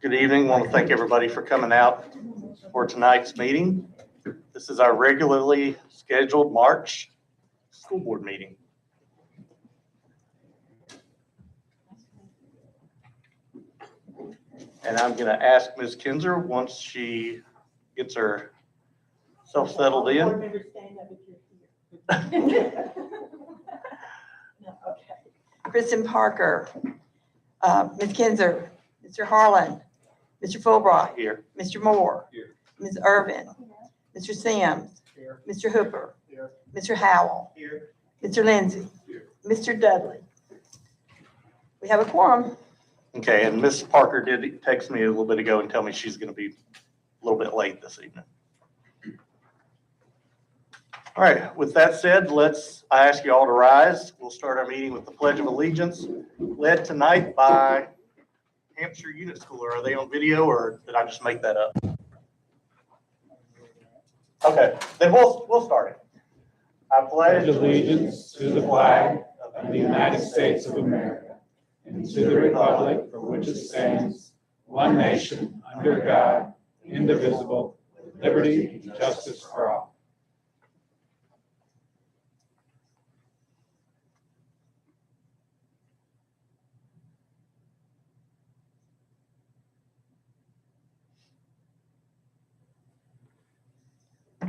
Good evening. I want to thank everybody for coming out for tonight's meeting. This is our regularly scheduled March school board meeting. And I'm going to ask Ms. Kinzer, once she gets herself settled in. Board members stand up if you're here. No, okay. Kristen Parker, Ms. Kinzer, Mr. Harlan, Mr. Fulbright, Here. Mr. Moore, Here. Ms. Irvin, Mr. Sims, Here. Mr. Hooper, Here. Mr. Howell, Here. Mr. Lindsay, Here. Mr. Dudley. We have a quorum. Okay, and Ms. Parker did text me a little bit ago and tell me she's going to be a little bit late this evening. All right, with that said, I ask you all to rise. We'll start our meeting with the Pledge of Allegiance, led tonight by Hampshire Unit Schooler. Are they on video or did I just make that up? Okay, then we'll start it. I pledge allegiance to the flag of the United States of America and to the republic for which it stands, one nation, under God, indivisible, with liberty and justice for all.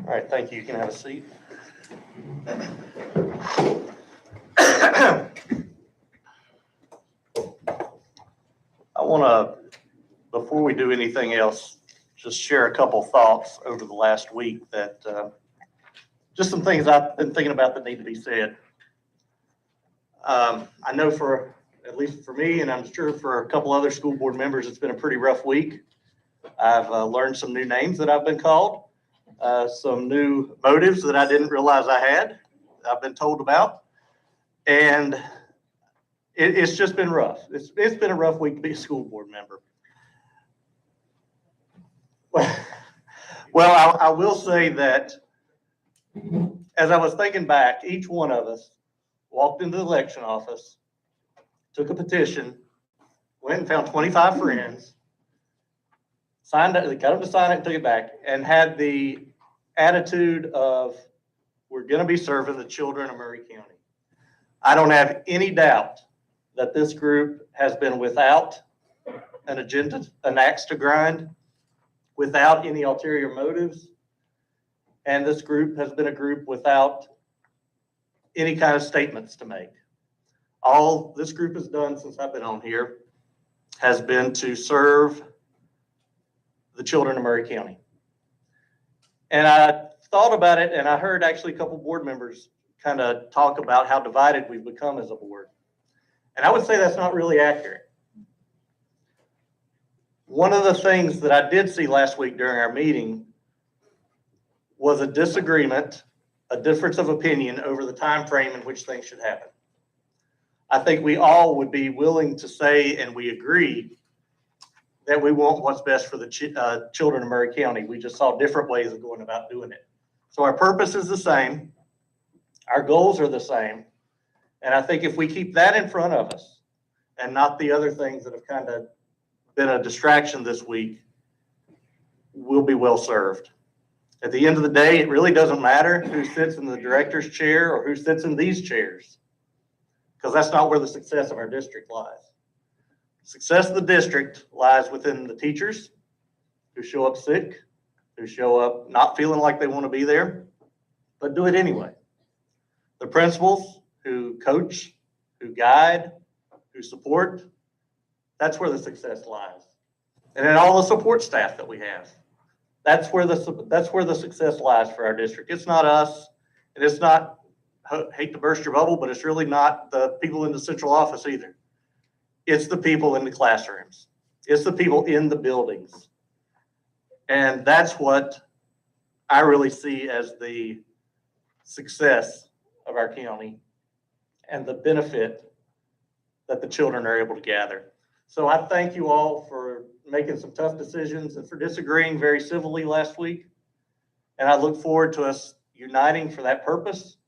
All right, thank you. You can have a seat. I want to, before we do anything else, just share a couple thoughts over the last week that, just some things I've been thinking about that need to be said. I know at least for me, and I'm sure for a couple other school board members, it's been a pretty rough week. I've learned some new names that I've been called. Some new motives that I didn't realize I had, I've been told about. And it's just been rough. It's been a rough week to be a school board member. Well, I will say that as I was thinking back, each one of us walked into the election office, took a petition, went and found 25 friends, signed it, got them to sign it and took it back, and had the attitude of, we're going to be serving the children of Maury County. I don't have any doubt that this group has been without an agenda, an axe to grind, without any ulterior motives. And this group has been a group without any kind of statements to make. All this group has done since I've been on here has been to serve the children of Maury County. And I thought about it, and I heard actually a couple board members kind of talk about how divided we've become as a board. And I would say that's not really accurate. One of the things that I did see last week during our meeting was a disagreement, a difference of opinion over the time frame in which things should happen. I think we all would be willing to say, and we agree, that we want what's best for the children of Maury County. We just saw different ways of going about doing it. So our purpose is the same. Our goals are the same. And I think if we keep that in front of us and not the other things that have kind of been a distraction this week, we'll be well served. At the end of the day, it really doesn't matter who sits in the director's chair or who sits in these chairs, because that's not where the success of our district lies. Success of the district lies within the teachers who show up sick, who show up not feeling like they want to be there, but do it anyway. The principals who coach, who guide, who support, that's where the success lies. And then all the support staff that we have. That's where the success lies for our district. It's not us, and it's not, hate to burst your bubble, but it's really not the people in the central office either. It's the people in the classrooms. It's the people in the buildings. And that's what I really see as the success of our county and the benefit that the children are able to gather. So I thank you all for making some tough decisions and for disagreeing very civilly last week. And I look forward to us uniting for that purpose,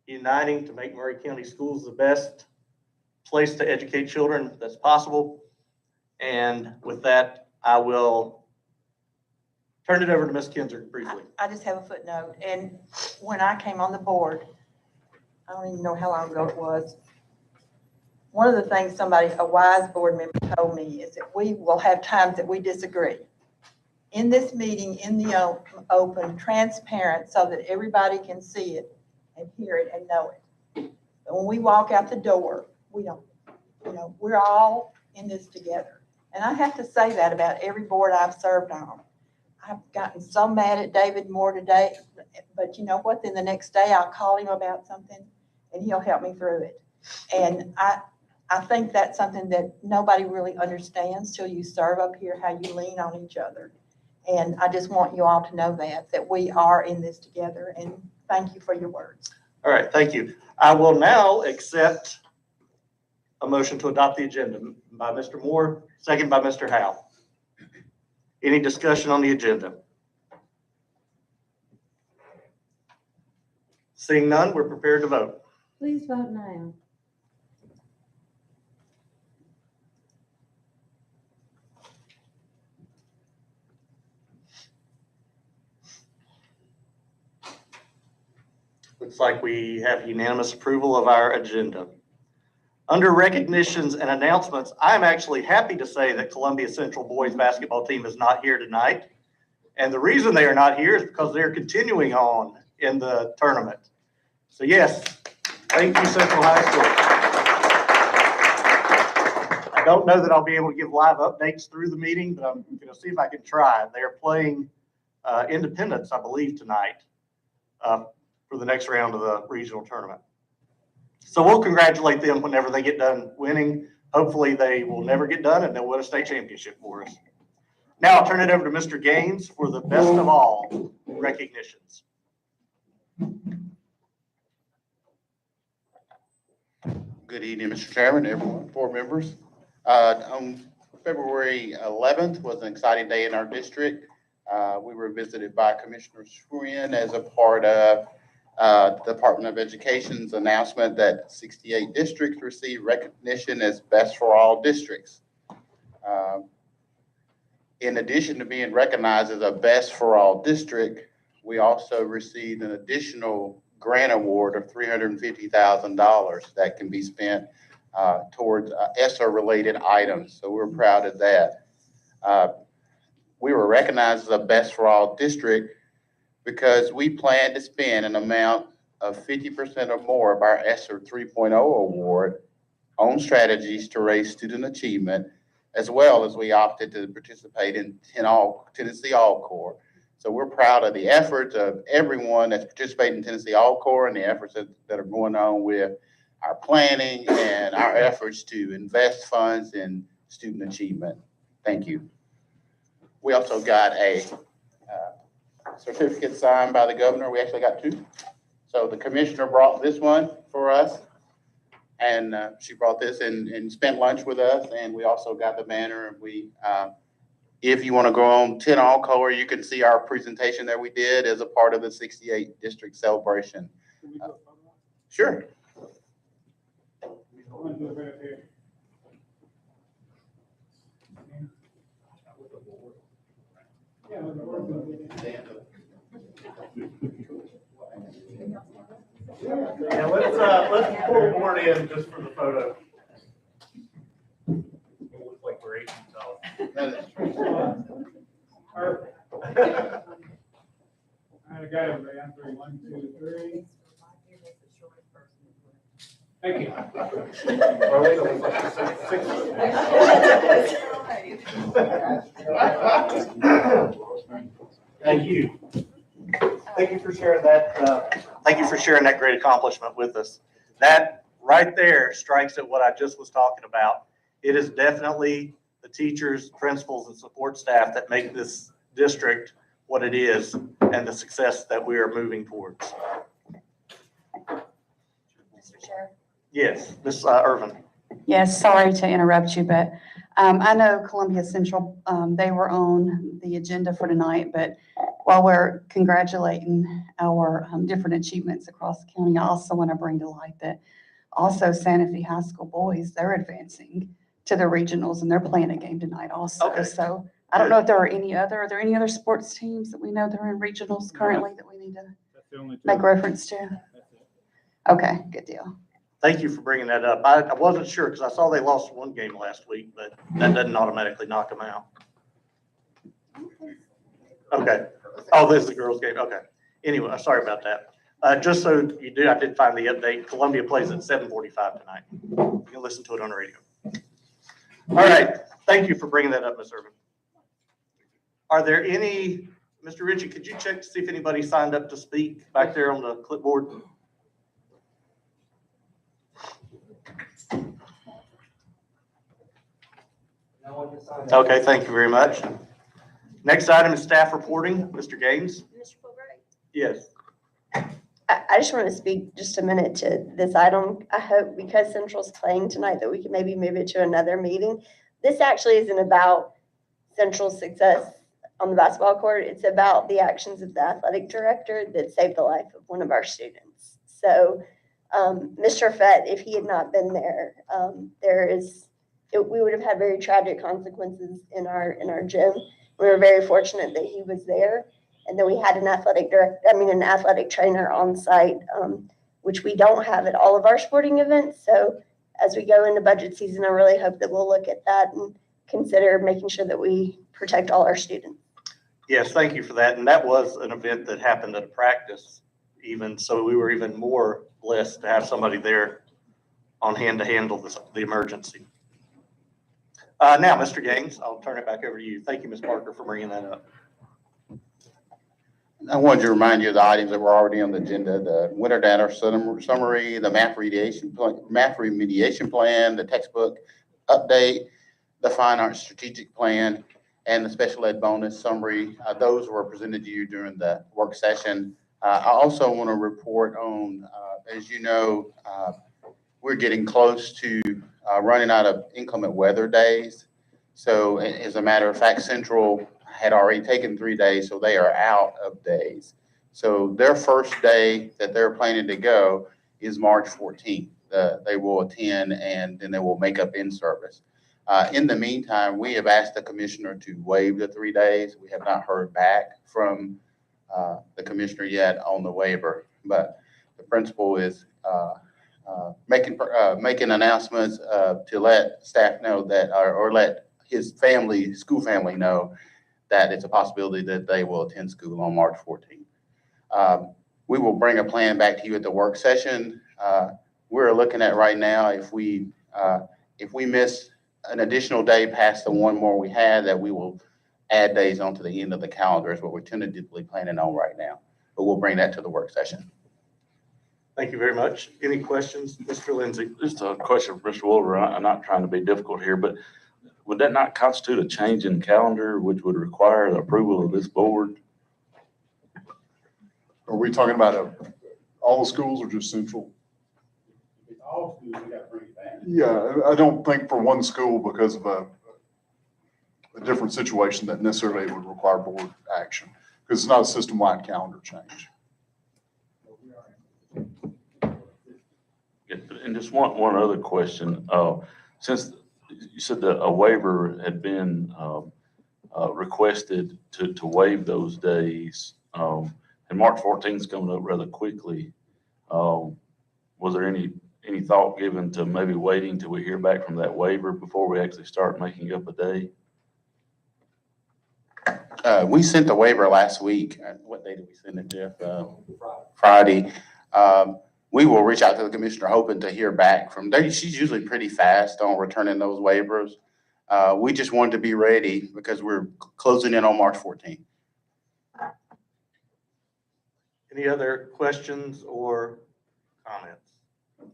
uniting to make Maury County Schools the best place to educate children that's possible, And with that, I will turn it over to Ms. Kinzer briefly. I just have a footnote, and when I came on the board, I don't even know how long ago it was, one of the things a wise board member told me is that we will have times that we disagree. In this meeting, in the open, transparent, so that everybody can see it and hear it and know it. But when we walk out the door, we don't, we're all in this together. And I have to say that about every board I've served on. I've gotten so mad at David Moore today, but you know what? Then the next day I'll call him about something and he'll help me through it. And I think that's something that nobody really understands till you serve up here, how you lean on each other. And I just want you all to know that we are in this together, and thank you for your words. All right, thank you. I will now accept a motion to adopt the agenda by Mr. Moore, second by Mr. Howe. Any discussion on the agenda? Seeing none, we're prepared to vote. Please vote now. Looks like we have unanimous approval of our agenda. Under recognitions and announcements, I'm actually happy to say that Columbia Central boys basketball team is not here tonight. And the reason they are not here is because they're continuing on in the tournament. So yes, thank you, Central High School. I don't know that I'll be able to give live updates through the meeting, but I'm going to see if I can try. They're playing Independence, I believe, tonight for the next round of the regional tournament. So we'll congratulate them whenever they get done winning. Hopefully they will never get done and they'll win a state championship for us. Now I'll turn it over to Mr. Gaines for the best of all recognitions. Good evening, Mr. Chairman, everyone, board members. On February 11th was an exciting day in our district. We were visited by Commissioner Swin as a part of Department of Education's announcement that 68 districts received recognition as best for all districts. In addition to being recognized as a best for all district, we also received an additional grant award of $350,000 that can be spent towards ESSER-related items. So we're proud of that. We were recognized as a best for all district because we plan to spend an amount of 50% or more of our ESSER 3.0 award on strategies to raise student achievement, as well as we opted to participate in Tennessee All-Core. So we're proud of the efforts of everyone that's participating in Tennessee All-Core and the efforts that are going on with our planning and our efforts to invest funds in student achievement. Thank you. We also got a certificate signed by the governor. We actually got two. So the commissioner brought this one for us, and she brought this and spent lunch with us. And we also got the banner. If you want to go on 10 All-Core, you can see our presentation that we did as a part of the 68 district celebration. Sure. Yeah, let's pull the board in just for the photo. It looks like we're 18 tall. That is true. Perfect. I got it, man. 3, 1, 2, 3. Thank you. Thank you. Thank you for sharing that. Thank you for sharing that great accomplishment with us. That right there strikes at what I just was talking about. It is definitely the teachers, principals, and support staff that make this district what it is and the success that we are moving towards. Mr. Chair. Yes, Ms. Irvin. Yes, sorry to interrupt you, but I know Columbia Central, they were on the agenda for tonight, but while we're congratulating our different achievements across the county, I also want to bring to light that also Santa Fe High School boys, they're advancing to the regionals, and they're playing a game tonight also. Okay. So I don't know if there are there any other sports teams that we know that are in regionals currently that we need to That's the only two. make reference to? That's it. Okay, good deal. Thank you for bringing that up. I wasn't sure because I saw they lost one game last week, but that doesn't automatically knock them out. Okay. Oh, this is the girls' game. Okay. Anyway, sorry about that. Just so you do, I did find the update. Columbia plays at 7:45 tonight. You can listen to it on the radio. All right. Thank you for bringing that up, Ms. Irvin. Are there any, Mr. Ritchie, could you check to see if anybody signed up to speak back there on the clipboard? Okay, thank you very much. Next item is staff reporting. Mr. Gaines? Mr. Fulbright. Yes. I just want to speak just a minute to this item. I hope because Central's playing tonight that we can maybe move it to another meeting. This actually isn't about Central's success on the basketball court. It's about the actions of the athletic director that saved the life of one of our students. So, Mr. Fett, if he had not been there, we would have had very tragic consequences in our gym. We were very fortunate that he was there. And then we had an an athletic trainer on site, which we don't have at all of our sporting events. So as we go into budget season, I really hope that we'll look at that and consider making sure that we protect all our students. Yes, thank you for that. And that was an event that happened at a practice even, so we were even more blessed to have somebody there on hand to handle the emergency. Now, Mr. Gaines, I'll turn it back over to you. Thank you, Ms. Parker, for bringing that up. I wanted to remind you of the items that were already on the agenda, the winter data summary, the math remediation plan, the textbook update, the fine arts strategic plan, and the special ed bonus summary. Those were presented to you during the work session. I also want to report on, as you know, we're getting close to running out of inclement weather days. So as a matter of fact, Central had already taken 3 days, so they are out of days. So their first day that they're planning to go is March 14th. They will attend and then they will make up in service. In the meantime, we have asked the commissioner to waive the 3 days. We have not heard back from the commissioner yet on the waiver, but the principal is making announcements to let staff know that, or let his school family know that it's a possibility that they will attend school on March 14th. We will bring a plan back to you at the work session. We're looking at right now, if we miss an additional day past the one more we had, that we will add days onto the end of the calendar is what we're tentatively planning on right now. But we'll bring that to the work session. Thank you very much. Any questions, Mr. Lindsay? Just a question for Mr. Wilbur. I'm not trying to be difficult here, but would that not constitute a change in calendar, which would require the approval of this board? Are we talking about all the schools or just Central? It's all schools, we got to bring it back. Yeah, I don't think for one school, because of a different situation, that necessarily would require board action, because it's not a system-wide calendar change. And just one other question. Since you said that a waiver had been requested to waive those days, and March 14th is coming up rather quickly, was there any thought given to maybe waiting till we hear back from that waiver before we actually start making up a day? We sent the waiver last week. What day did we send it, Jeff? Friday. We will reach out to the commissioner hoping to hear back from there. She's usually pretty fast on returning those waivers. We just wanted to be ready because we're closing in on March 14th. Any other questions or comments?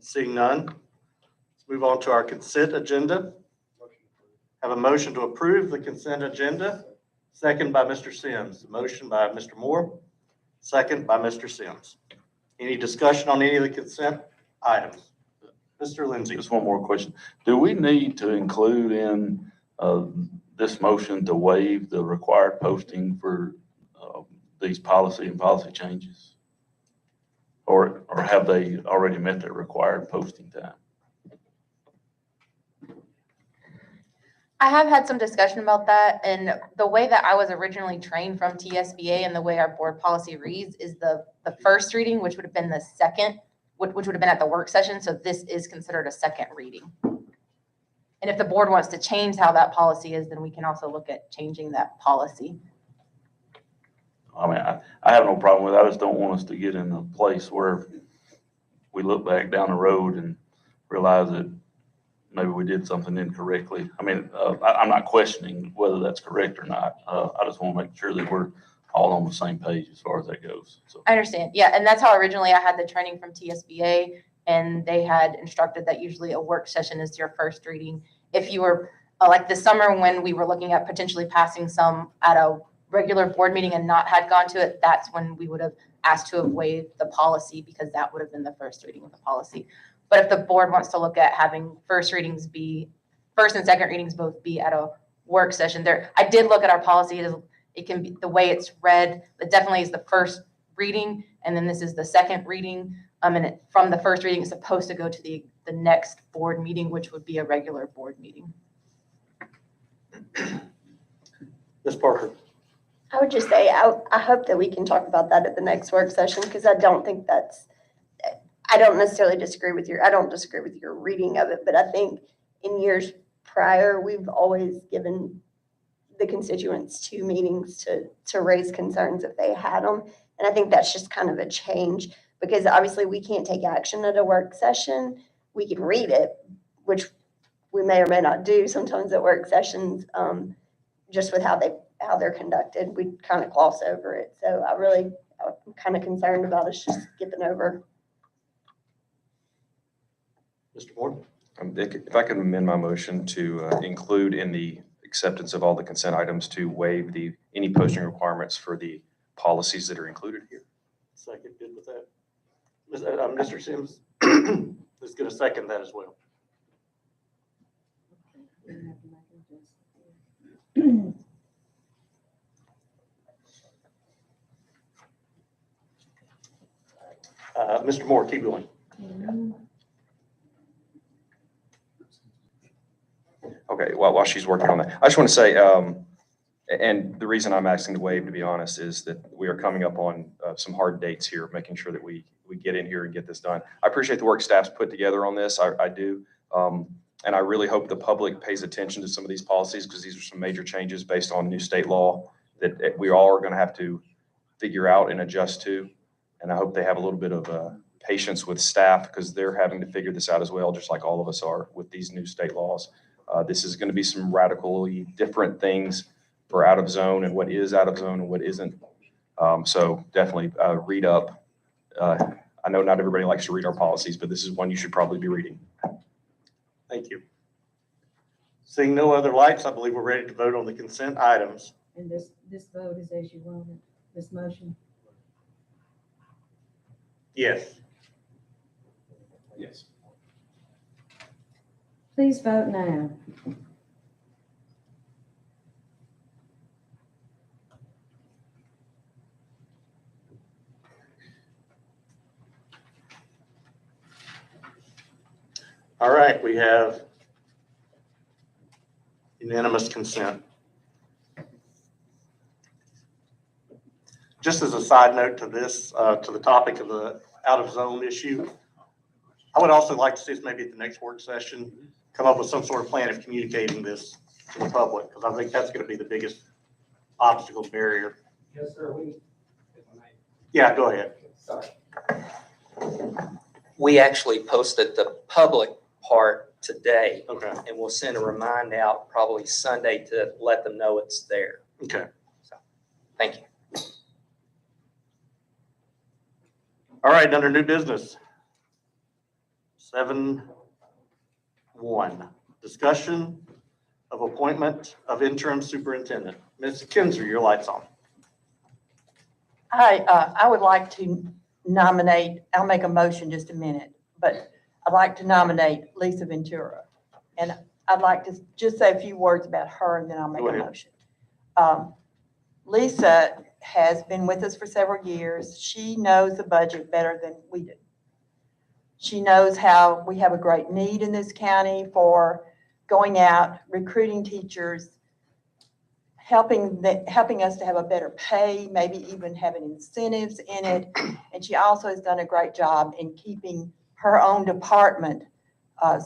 Seeing none, let's move on to our consent agenda. Have a motion to approve the consent agenda. Second by Mr. Sims. Motion by Mr. Moore. Second by Mr. Sims. Any discussion on any of the consent items? Mr. Lindsay. Just one more question. Do we need to include in this motion to waive the required posting for these policy changes? Or have they already met their required posting time? I have had some discussion about that, and the way that I was originally trained from TSBA and the way our board policy reads is the first reading, which would have been the second, which would have been at the work session, so this is considered a second reading. And if the board wants to change how that policy is, then we can also look at changing that policy. I mean, I have no problem with it. I just don't want us to get in a place where we look back down the road and realize that maybe we did something incorrectly. I mean, I'm not questioning whether that's correct or not. I just want to make sure that we're all on the same page as far as that goes. So I understand. Yeah, and that's how originally I had the training from TSBA, and they had instructed that usually a work session is your first reading. If you were, like this summer when we were looking at potentially passing some at a regular board meeting and not had gone to it, that's when we would have asked to have waived the policy because that would have been the first reading of the policy. But if the board wants to look at having first and second readings both be at a work session there, I did look at our policy. It can be the way it's read. It definitely is the first reading, and then this is the second reading. And from the first reading, it's supposed to go to the next board meeting, which would be a regular board meeting. Ms. Parker? I would just say, I hope that we can talk about that at the next work session, because I don't necessarily disagree with your reading of it, but I think in years prior, we've always given the constituents 2 meetings to raise concerns if they had them. And I think that's just kind of a change, because obviously we can't take action at a work session. We can read it, which we may or may not do sometimes at work sessions, just with how they're conducted. We kind of gloss over it. So I'm kind of concerned about us just skipping over. Mr. Moore? If I can amend my motion to include in the acceptance of all the consent items to waive any posting requirements for the policies that are included here. Second, good with that. Mr. Sims is going to second that as well. Mr. Moore, keep going. Okay, while she's working on that, I just want to say, and the reason I'm asking to waive, to be honest, is that we are coming up on some hard dates here, making sure that we get in here and get this done. I appreciate the work staff's put together on this. I do. And I really hope the public pays attention to some of these policies, because these are some major changes based on new state law that we all are going to have to figure out and adjust to. And I hope they have a little bit of patience with staff, because they're having to figure this out as well, just like all of us are with these new state laws. This is going to be some radically different things for out of zone and what is out of zone and what isn't. So definitely read up. I know not everybody likes to read our policies, but this is one you should probably be reading. Thank you. Seeing no other lights, I believe we're ready to vote on the consent items. And this vote is as you want it, this motion. Yes. Yes. Please vote now. All right, we have unanimous consent. Just as a side note to this, to the topic of the out of zone issue, I would also like to see us maybe at the next work session, come up with some sort of plan of communicating this to the public, because I think that's going to be the biggest obstacle barrier. Yes, sir. Yeah, go ahead. Sorry. We actually posted the public part today, Okay, and we'll send a remind out probably Sunday to let them know it's there. okay. Thank you. All right, under new business. 7.1, discussion of appointment of interim superintendent. Ms. Kinzer, your light's on. I would like to nominate, I'll make a motion just a minute, but I'd like to nominate Lisa Ventura. And I'd like to just say a few words about her, and then I'll make Go a ahead. motion. Lisa has been with us for several years. She knows the budget better than we do. She knows how we have a great need in this county for going out, recruiting teachers, helping us to have a better pay, maybe even having incentives in it. And she also has done a great job in keeping her own department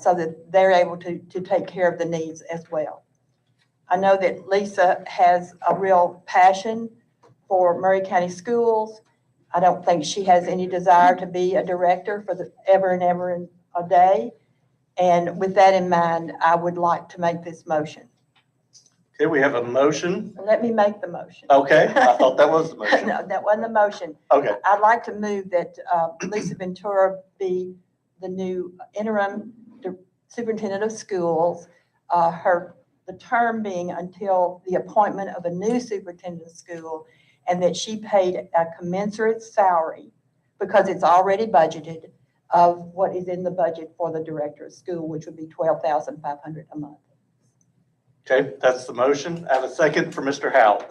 so that they're able to take care of the needs as well. I know that Lisa has a real passion for Murray County Schools. I don't think she has any desire to be a director for ever and ever and a day. And with that in mind, I would like to make this motion. Okay, we have a motion. Let me make the motion. Okay, I thought that was the motion. No, that wasn't the motion. Okay, I'd like to move that Lisa Ventura be the new interim superintendent of schools. The term being until the appointment of a new superintendent of school, and that she paid a commensurate salary, because it's already budgeted, of what is in the budget for the director of school, which would be $12,500 a month. okay, that's the motion. I have a second for Mr. Howell.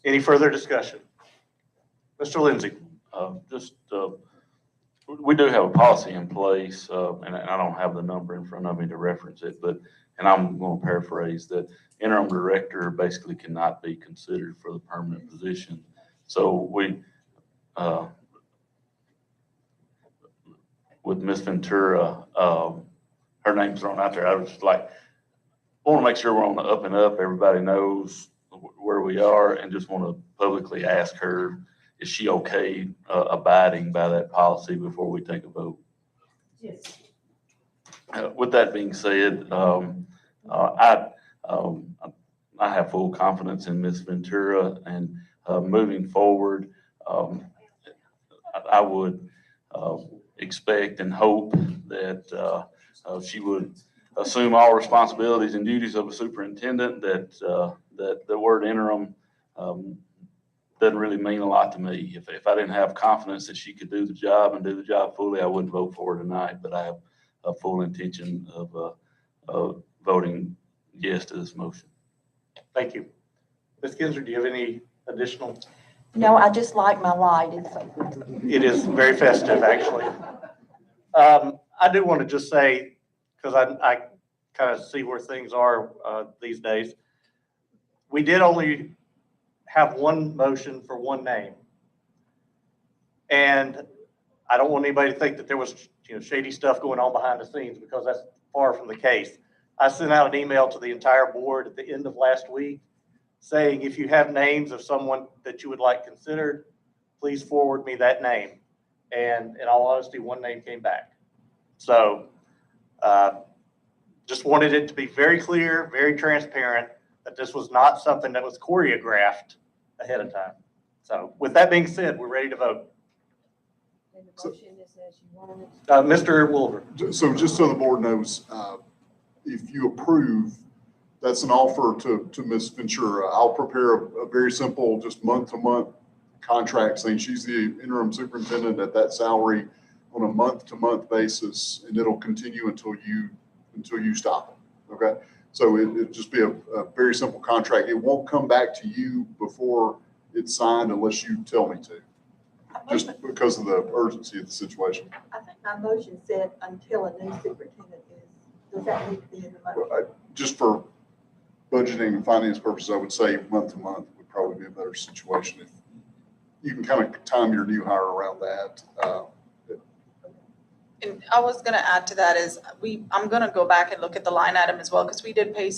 Any further discussion? Mr. Lindsay? We do have a policy in place, and I don't have the number in front of me to reference it, and I'm going to paraphrase that interim director basically cannot be considered for the permanent position. So with Ms. Ventura, her name's thrown out there. I was like, want to make sure we're on the up and up. Everybody knows where we are, and just want to publicly ask her, is she okay abiding by that policy before we take a vote? Yes. With that being said, I have full confidence in Ms. Ventura, and moving forward, I would expect and hope that she would assume all responsibilities and duties of a superintendent, that the word interim doesn't really mean a lot to me. If I didn't have confidence that she could do the job and do the job fully, I wouldn't vote for her tonight, but I have a full intention of voting yes to this motion. Thank you. Ms. Kinzer, do you have any additional? No, I just like my light. It is very festive, actually. I do want to just say, because I kind of see where things are these days, we did only have one motion for one name. And I don't want anybody to think that there was shady stuff going on behind the scenes, because that's far from the case. I sent out an email to the entire board at the end of last week saying, if you have names of someone that you would like considered, please forward me that name. And in all honesty, one name came back. So just wanted it to be very clear, very transparent, that this was not something that was choreographed ahead of time. So with that being said, we're ready to vote. And the motion is as you want it. Mr. Wolver. So just so the board knows, if you approve, that's an offer to Ms. Ventura. I'll prepare a very simple, just month-to-month contract saying she's the interim superintendent at that salary on a month-to-month basis, and it'll continue until you stop it, okay? So it'll just be a very simple contract. It won't come back to you before it's signed unless you tell me to, just because of the urgency of the situation. I think my motion said until a new superintendent does that need to be in the motion? Just for budgeting and finance purposes, I would say month to month would probably be a better situation. If you can kind of time your new hire around that. And I was gonna add to that is I'm gonna go back and look at the line item as well, because we did pay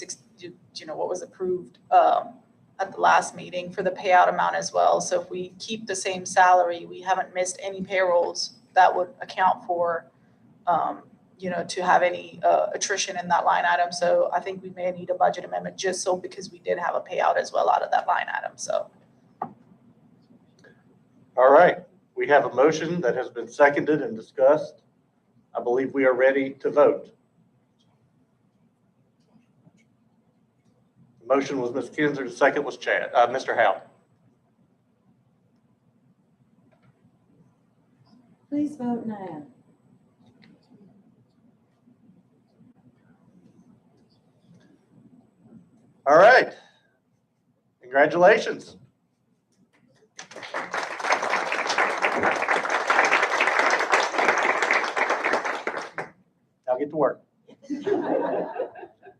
what was approved at the last meeting for the payout amount as well. So if we keep the same salary, we haven't missed any payrolls that would account for, to have any attrition in that line item. So I think we may need a budget amendment just so, because we did have a payout as well out of that line item, so. All right, we have a motion that has been seconded and discussed. I believe we are ready to vote. The motion was Ms. Kinzer, the second was Mr. Howell. Please vote now. All right, congratulations. Now get to work.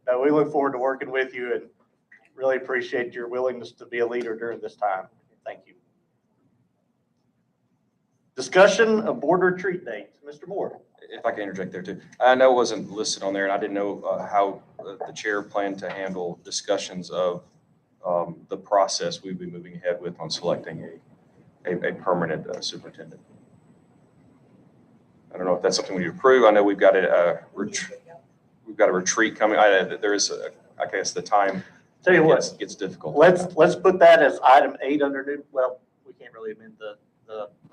No we look forward to working with you and really appreciate your willingness to be a leader during this time. Thank you. Discussion of board retreat dates. Mr. Moore. If I can interject there too. I know it wasn't listed on there, and I didn't know how the chair planned to handle discussions of the process we'd be moving ahead with on selecting a permanent superintendent. I don't know if that's something we approve. I know we've got a retreat coming. There is, I guess, the time Tell you what, gets difficult. let's put that as item 8 under new. Well, we can't really amend the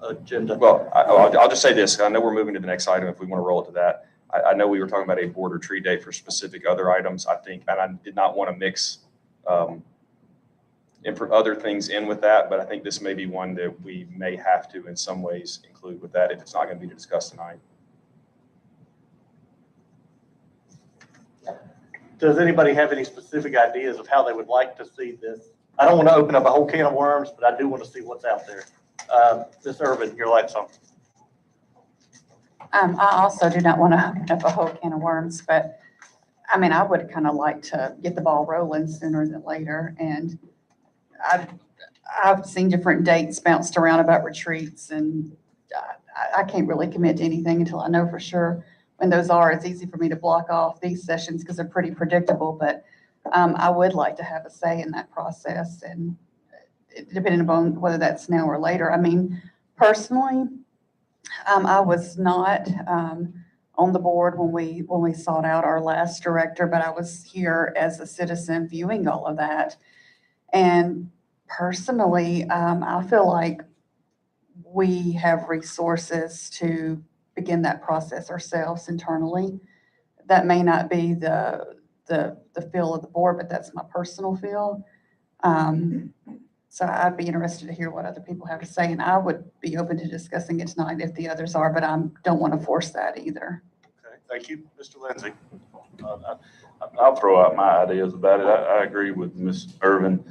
agenda. Well, I'll just say this. I know we're moving to the next item if we want to roll it to that. I know we were talking about a board retreat date for specific other items, I think, and I did not want to mix other things in with that, but I think this may be one that we may have to in some ways include with that if it's not going to be discussed tonight. Does anybody have any specific ideas of how they would like to see this? I don't want to open up a whole can of worms, but I do want to see what's out there. Ms. Irvin, your light's on. I also do not want to open up a whole can of worms, but I mean, I would kind of like to get the ball rolling sooner than later. And I've seen different dates bounced around about retreats, and I can't really commit to anything until I know for sure when those are. It's easy for me to block off these sessions because they're pretty predictable, but I would like to have a say in that process, and depending upon whether that's now or later. I mean, personally, I was not on the board when we sought out our last director, but I was here as a citizen viewing all of that. And personally, I feel like we have resources to begin that process ourselves internally. That may not be the feel of the board, but that's my personal feel. So I'd be interested to hear what other people have to say, and I would be open to discussing it tonight if the others are, but I don't want to force that either. Okay, thank you. Mr. Lindsay. I'll throw out my ideas about it. I agree with Ms. Irvin.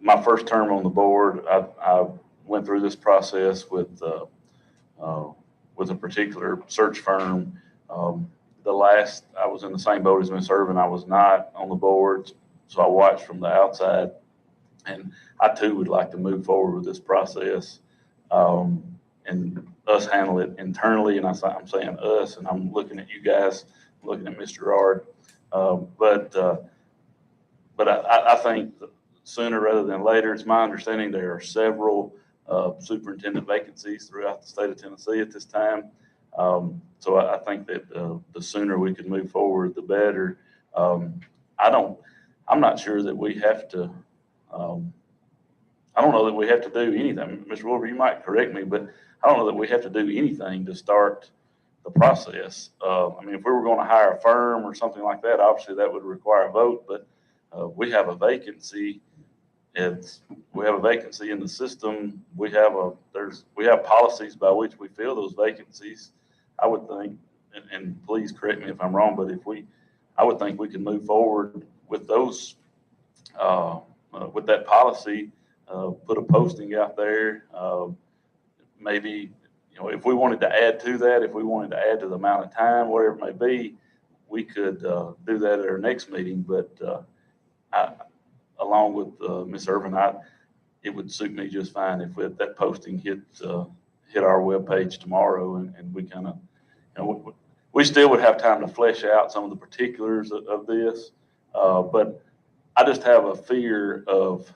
My first term on the board, I went through this process with a particular search firm. The last, I was in the same boat as Ms. Irvin. I was not on the board, so I watched from the outside. And I too would like to move forward with this process and us handle it internally. And I'm saying us, and I'm looking at you guys, looking at Mr. Ard. But I think sooner rather than later, it's my understanding there are several superintendent vacancies throughout the state of Tennessee at this time. So I think that the sooner we can move forward, the better. I'm not sure that we have to, I don't know that we have to do anything. Mr. Wilbur, you might correct me, but I don't know that we have to do anything to start the process. I mean, if we were going to hire a firm or something like that, obviously that would require a vote, but we have a vacancy. We have a vacancy in the system. We have policies by which we fill those vacancies. I would think, and please correct me if I'm wrong, but I would think we can move forward with those, with that policy, put a posting out there. Maybe, if we wanted to add to that, if we wanted to add to the amount of time, whatever it may be, we could do that at our next meeting. But along with Ms. Irvin, it would suit me just fine if that posting hit our webpage tomorrow, and we kind of, we still would have time to flesh out some of the particulars of this. But I just have a fear of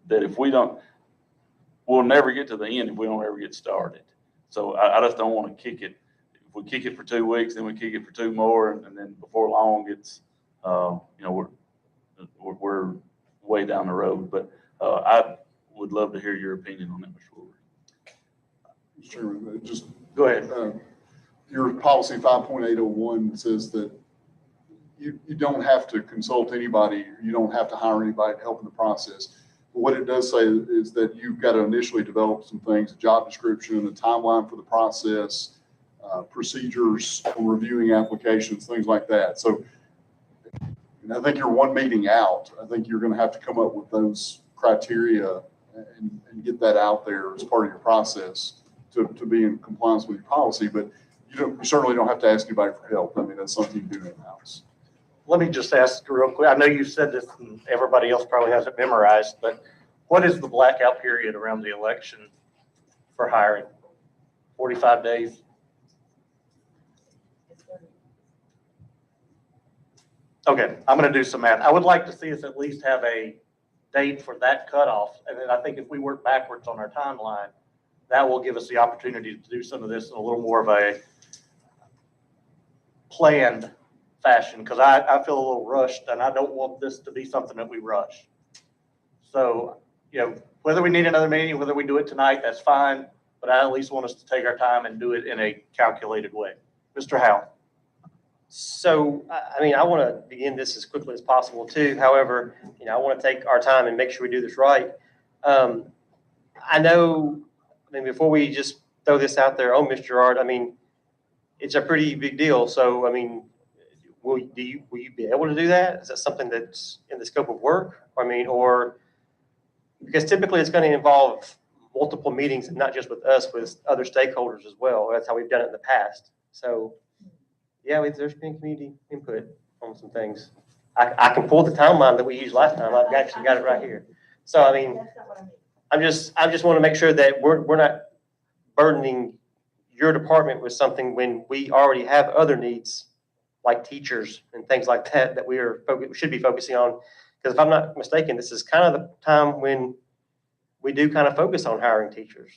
that if we don't, we'll never get to the end if we don't ever get started. So I just don't want to kick it. If we kick it for 2 weeks, then we kick it for 2 more, and then before long, it's, we're way down the road. But I would love to hear your opinion on that, Mr. Wilbur. Mr. Chairman, just Go ahead. Your policy 5.801 says that you don't have to consult anybody. You don't have to hire anybody to help in the process. But what it does say is that you've got to initially develop some things, a job description, a timeline for the process, procedures for reviewing applications, things like that. So and I think you're one meeting out. I think you're going to have to come up with those criteria and get that out there as part of your process to be in compliance with your policy. But you certainly don't have to ask anybody for help. I mean, that's something you do in-house. Let me just ask real quick. I know you said this and everybody else probably has it memorized, but what is the blackout period around the election for hiring? 45 days? Okay, I'm going to do some math. I would like to see us at least have a date for that cutoff. And then I think if we work backwards on our timeline, that will give us the opportunity to do some of this in a little more of a planned fashion, because I feel a little rushed and I don't want this to be something that we rush. So, whether we need another meeting, whether we do it tonight, that's fine, but I at least want us to take our time and do it in a calculated way. Mr. Howe. So, I mean, I want to begin this as quickly as possible too. However, I want to take our time and make sure we do this right. I know, before we just throw this out there, Mr. Gerard, it's a pretty big deal. So, will you be able to do that? Is that something that's in the scope of work? Or because typically it's going to involve multiple meetings and not just with us, with other stakeholders as well. That's how we've done it in the past. So, yeah, there's been community input on some things. I can pull the timeline that we used last time. I've actually got it right here. So, I just want to make sure that we're not burdening your department with something when we already have other needs like teachers and things like that we should be focusing on. Because if I'm not mistaken, this is kind of the time when we do kind of focus on hiring teachers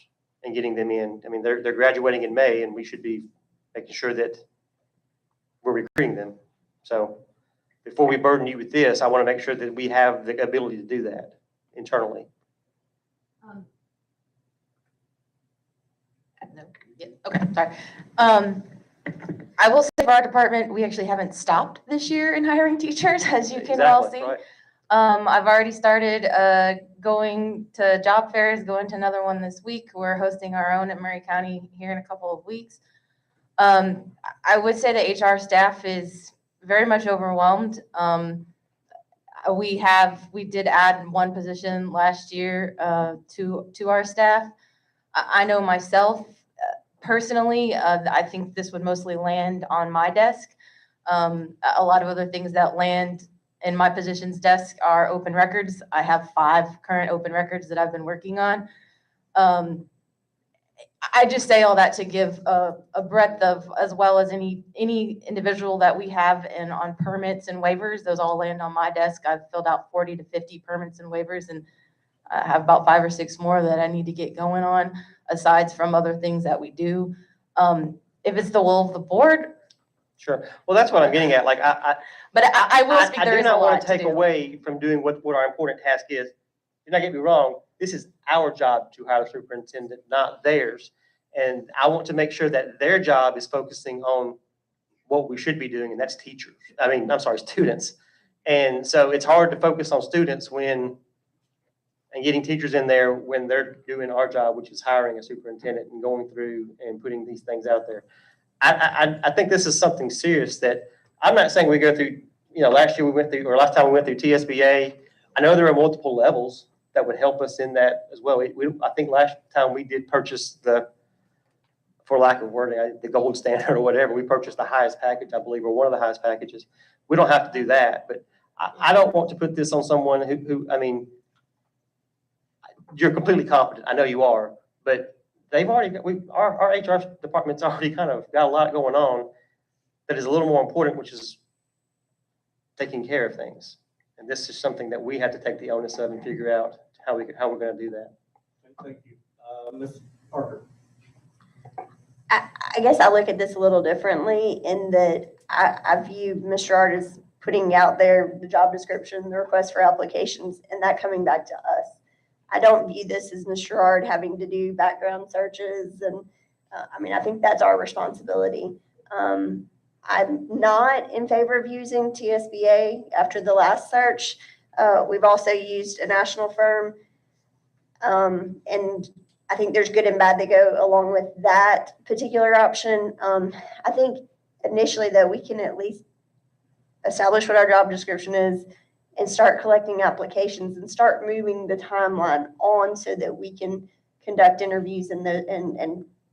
and getting them in. They're graduating in May, and we should be making sure that we're recruiting them. So before we burden you with this, I want to make sure that we have the ability to do that internally. No, yeah, okay, sorry. I will say for our department, we actually haven't stopped this year in hiring teachers, as you can all see. Exactly, right. I've already started going to job fairs, going to another one this week. We're hosting our own at Murray County here in a couple of weeks. I would say the HR staff is very much overwhelmed. We did add one position last year to our staff. I know myself personally, I think this would mostly land on my desk. A lot of other things that land in my position's desk are open records. I have 5 current open records that I've been working on. I just say all that to give a breadth of, as well as any individual that we have on permits and waivers, those all land on my desk. I've filled out 40 to 50 permits and waivers, and I have about 5 or 6 more that I need to get going on, aside from other things that we do. If it's the will of the board. Sure. Well, that's what I'm getting at. I will speak, there I do is a not lot want to to take do. away from doing what our important task is. Do not get me wrong. This is our job to hire a superintendent, not theirs. And I want to make sure that their job is focusing on what we should be doing, and that's teachers. Students. And so it's hard to focus on students and getting teachers in there when they're doing our job, which is hiring a superintendent and going through and putting these things out there. I think this is something serious that I'm not saying we go through, last time we went through TSBA. I know there are multiple levels that would help us in that as well. I think last time we did purchase for lack of wording, the gold standard or whatever, we purchased the highest package, I believe, or one of the highest packages. We don't have to do that, but I don't want to put this on someone who you're completely competent. I know you are, but they've already our HR department's already kind of got a lot going on that is a little more important, which is taking care of things. And this is something that we have to take the onus of and figure out how we're going to do that. Thank you. Ms. Parker. I guess I look at this a little differently in that I view Mr. Art as putting out there the job description, the request for applications, and that coming back to us. I don't view this as Mr. Art having to do background searches, and I think that's our responsibility. I'm not in favor of using TSBA after the last search. We've also used a national firm, and I think there's good and bad that go along with that particular option. I think initially, though, we can at least establish what our job description is and start collecting applications and start moving the timeline on so that we can conduct interviews and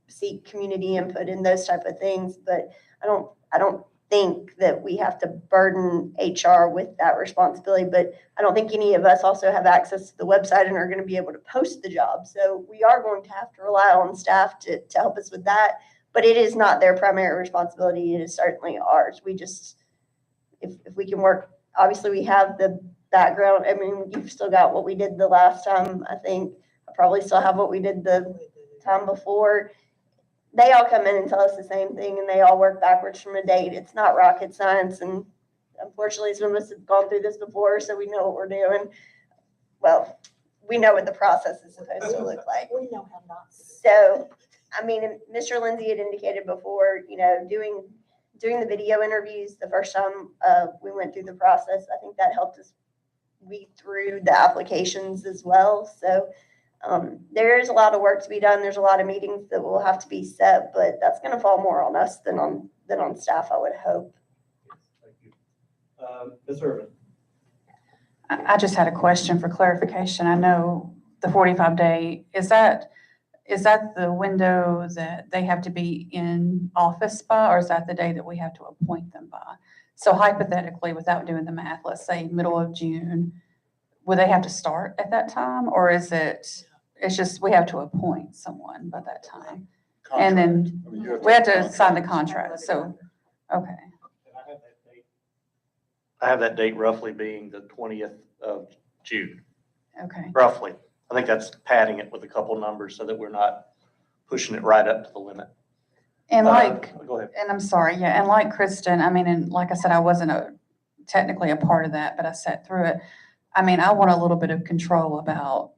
seek community input and those type of things, but I don't think that we have to burden HR with that responsibility, but I don't think any of us also have access to the website and are going to be able to post the job. So we are going to have to rely on staff to help us with that, but it is not their primary responsibility. It is certainly ours. We just, if we can work, obviously we have the background. I mean, you've still got what we did the last time. I think I probably still have what we did the time before. They all come in and tell us the same thing, and they all work backwards from a date. It's not rocket science, and unfortunately, some of us have gone through this before, so we know what we're doing. Well, we know what the process is supposed to look like. We know how not to. So, I mean, Mr. Lindsay had indicated before, doing the video interviews the first time we went through the process. I think that helped us weed through the applications as well. So there is a lot of work to be done. There's a lot of meetings that will have to be set, but that's going to fall more on us than on staff, I would hope. Thank you. Ms. Irvin? I just had a question for clarification. I know the 45-day, is that the window that they have to be in office by, or is that the day that we have to appoint them by? So hypothetically, without doing the math, let's say middle of June, would they have to start at that time, or is it's just we have to appoint someone by that time? And then I mean, you we have to sign the contract, so, okay. I have that date roughly being the 20th of June, Okay. roughly. I think that's padding it with a couple numbers so that we're not pushing it right up to the limit. And Go ahead. and I'm sorry, yeah, and like Kristen, I mean, and like I said, I wasn't technically a part of that, but I sat through it. I mean, I want a little bit of control about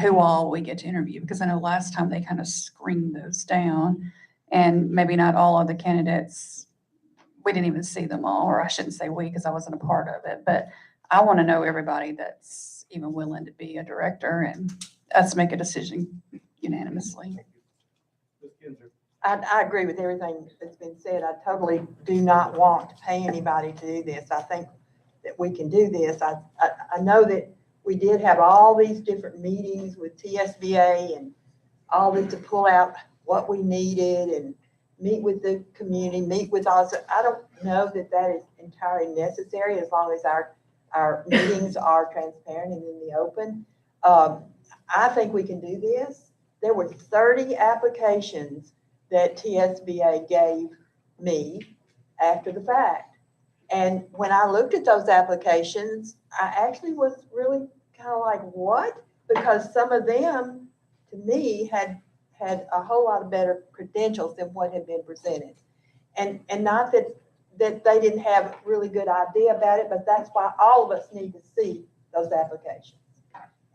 who all we get to interview, because I know last time they kind of screened those down, and maybe not all of the candidates, we didn't even see them all, or I shouldn't say we, because I wasn't a part of it, but I want to know everybody that's even willing to be a director, and us make a decision unanimously. I agree with everything that's been said. I totally do not want to pay anybody to do this. I think that we can do this. I know that we did have all these different meetings with TSBA and all this to pull out what we needed and meet with the community, meet with us. I don't know that that is entirely necessary as long as our meetings are transparent and in the open. I think we can do this. There were 30 applications that TSBA gave me after the fact. And when I looked at those applications, I actually was really kind of like, what? Because some of them, to me, had a whole lot of better credentials than what had been presented. And not that they didn't have a really good idea about it, but that's why all of us need to see those applications.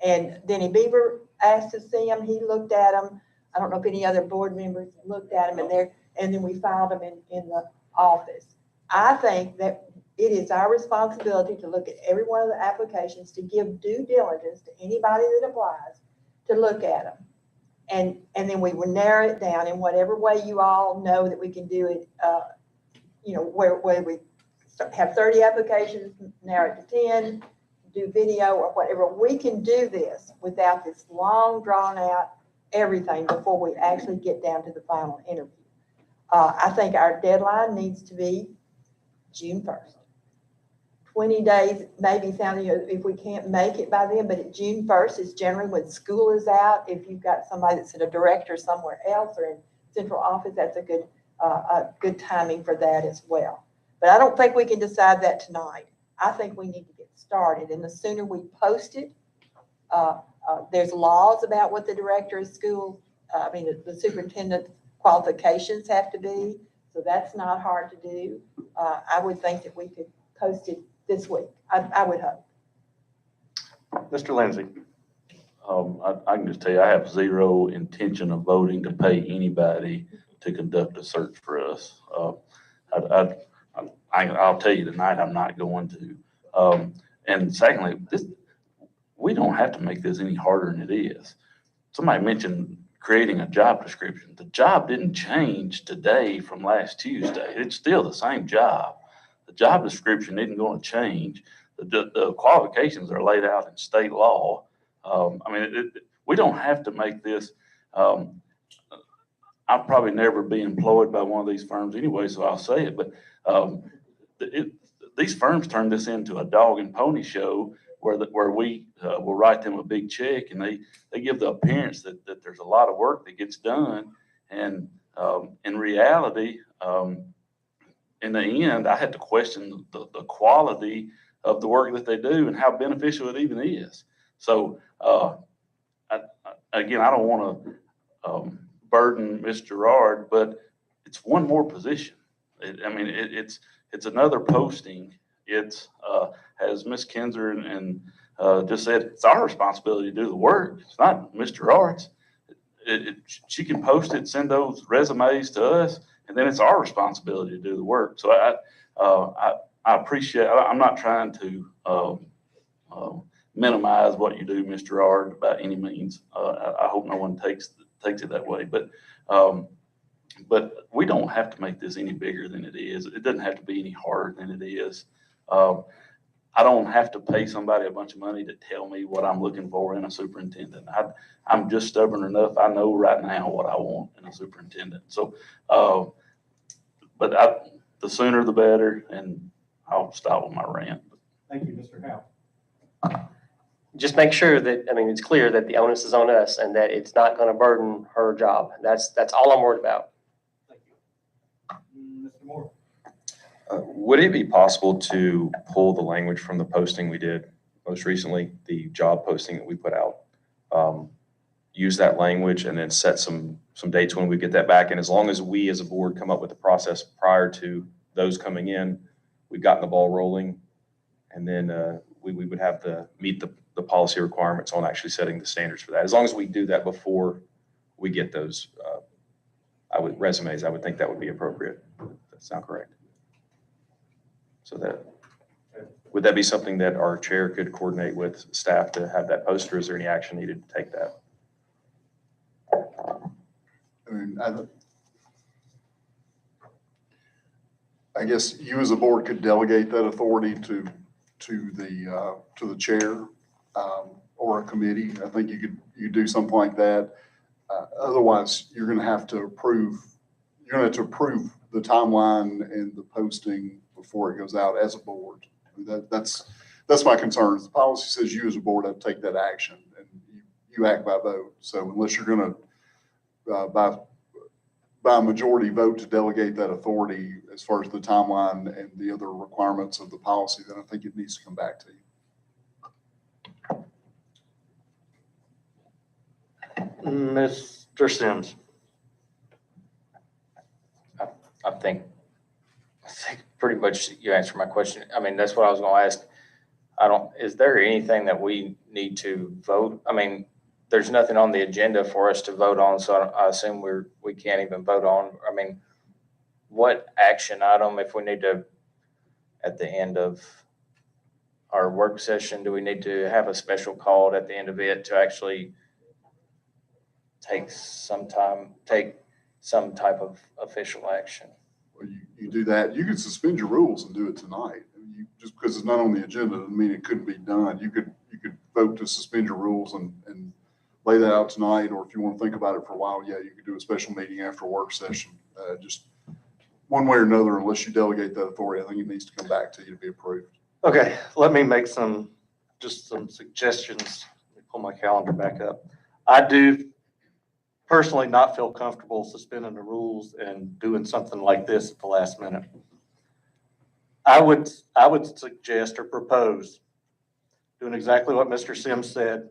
And Denny Beaver asked to see them. He looked at them. I don't know if any other board members looked at them, and then we filed them in the office. I think that it is our responsibility to look at every one of the applications, to give due diligence to anybody that applies, to look at them. And then we will narrow it down in whatever way you all know that we can do it, where we have 30 applications, narrow it to 10, do video or whatever. We can do this without this long drawn out everything before we actually get down to the final interview. I think our deadline needs to be June 1st. 20 days, maybe sounding if we can't make it by then, but June 1st is generally when school is out. If you've got somebody that's a director somewhere else or in central office, that's a good timing for that as well. But I don't think we can decide that tonight. I think we need to get started, and the sooner we post it, there's laws about what the director of school, the superintendent qualifications have to be, so that's not hard to do. I would think that we could post it this week. I would hope. Mr. Lindsay? I can just tell you, I have zero intention of voting to pay anybody to conduct a search for us. I'll tell you tonight, I'm not going to. And secondly, we don't have to make this any harder than it is. Somebody mentioned creating a job description. The job didn't change today from last Tuesday. It's still the same job. The job description isn't going to change. The qualifications are laid out in state law. We don't have to make this I'll probably never be employed by one of these firms anyway, so I'll say it, but, these firms turn this into a dog and pony show where we, will write them a big check and they give the appearance that there's a lot of work that gets done. And, in reality, in the end, I had to question the quality of the work that they do and how beneficial it even is. So, again, I don't want to burden Ms. Gerard, but it's one more position. It's another posting. It's, as Ms. Kinzer and just said, it's our responsibility to do the work. It's not Ms. Gerard's. She can post it, send those resumes to us, and then it's our responsibility to do the work. So I appreciate, I'm not trying to minimize what you do, Mr. Gerard, by any means. I hope no one takes it that way, but we don't have to make this any bigger than it is. It doesn't have to be any harder than it is. I don't have to pay somebody a bunch of money to tell me what I'm looking for in a superintendent. I'm just stubborn enough. I know right now what I want in a superintendent. So, but the sooner the better, and I'll stop with my rant. Thank you, Mr. Howe. Just make sure that, I mean, it's clear that the onus is on us and that it's not going to burden her job. That's all I'm worried about. Thank you. Mr. Moore. Would it be possible to pull the language from the posting we did most recently, the job posting that we put out? Use that language and then set some dates when we get that back. And as long as we as a board come up with the process prior to those coming in, we've gotten the ball rolling. And then we would have to meet the policy requirements on actually setting the standards for that. As long as we do that before we get those resumes, I would think that would be appropriate. Does that sound correct? So would that be something that our chair could coordinate with staff to have that posted, or is there any action needed to take that? I mean, I guess you as a board could delegate that authority to the chair, or a committee. I think you could do something like that. Otherwise, you're going to have to approve the timeline and the posting before it goes out as a board. That's my concern. The policy says you as a board have to take that action, and you act by vote. So unless you're going to by a majority vote to delegate that authority as far as the timeline and the other requirements of the policy, then I think it needs to come back to you. Mr. Sims. I think pretty much you answered my question. I mean, that's what I was gonna ask. Is there anything that we need to vote? I mean, there's nothing on the agenda for us to vote on, so I assume we can't even vote on. I mean, what action item, if we need to, at the end of our work session, do we need to have a special call at the end of it to actually take some type of official action? Well, you do that. You could suspend your rules and do it tonight. Just because it's not on the agenda doesn't mean it couldn't be done. You could vote to suspend your rules and lay that out tonight, or if you want to think about it for a while, yeah, you could do a special meeting after a work session. Just one way or another, unless you delegate that authority, I think it needs to come back to you to be approved. Okay, let me make some suggestions. Let me pull my calendar back up. I do personally not feel comfortable suspending the rules and doing something like this at the last minute. I would suggest or propose doing exactly what Mr. Sims said.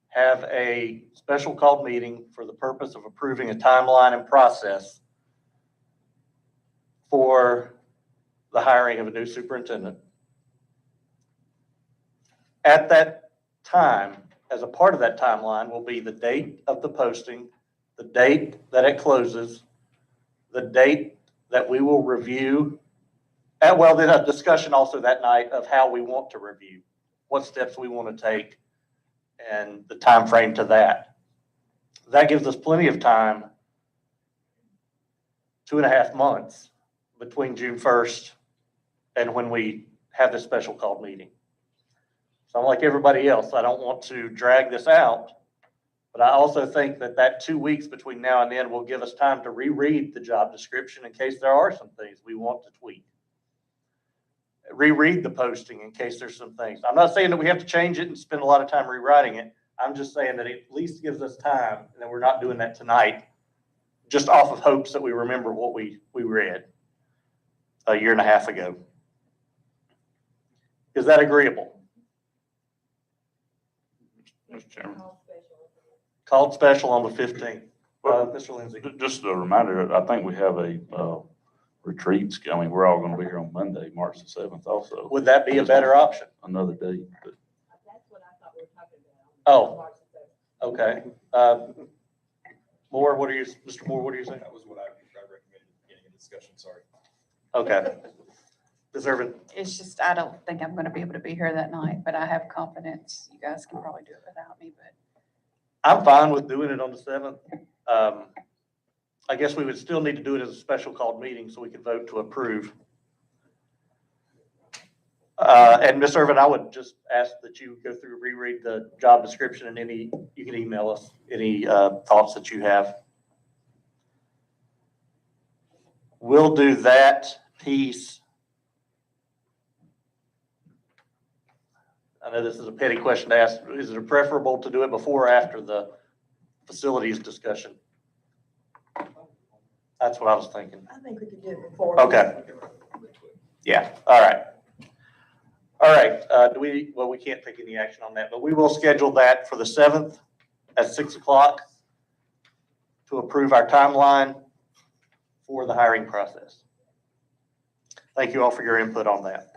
Have a special called meeting for the purpose of approving a timeline and process for the hiring of a new superintendent. At that time, as a part of that timeline, will be the date of the posting, the date that it closes, the date that we will review, and then a discussion also that night of how we want to review, what steps we want to take, and the time frame to that. That gives us plenty of time, 2.5 months between June 1st and when we have this special called meeting. So I'm like everybody else, I don't want to drag this out But I also think that that 2 weeks between now and then will give us time to reread the job description in case there are some things we want to tweak. Reread the posting in case there's some things. I'm not saying that we have to change it and spend a lot of time rewriting it. I'm just saying that it at least gives us time, and that we're not doing that tonight, just off of hopes that we remember what we read a year and a half ago. Is that agreeable? Mr. Chairman. Called special on the 15th. Mr. Lindsay. Just a reminder, I think we have a retreat. I mean, we're all going to be here on Monday, March the 7th also. Would that be a better option? Another date. But That's what I thought we were talking about. Oh, okay. Moore, Mr. Moore, what are you saying? That was what I recommended at the beginning of the discussion, sorry. Okay. Ms. Irvin? It's just, I don't think I'm going to be able to be here that night, but I have confidence you guys can probably do it without me, but. I'm fine with doing it on the 7th. I guess we would still need to do it as a special called meeting so we can vote to approve. And Ms. Irvin, I would just ask that you go through, reread the job description, and you can email us any thoughts that you have. We'll do that piece. I know this is a petty question to ask. Is it preferable to do it before or after the facilities discussion? That's what I was thinking. I think we could do it before. Okay. Yeah, all right. All right, well, we can't take any action on that, but we will schedule that for the 7th at 6 o'clock to approve our timeline for the hiring process. Thank you all for your input on that.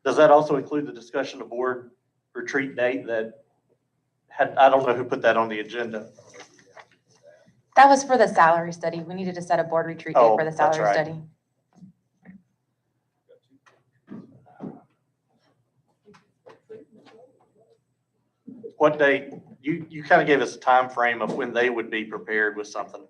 Does that also include the discussion of board retreat date that I don't know who put that on the agenda. That was for the salary study. We needed to set a board retreat date Oh, for the that's salary right. study. What date? You kind of gave us a time frame of when they would be prepared with something.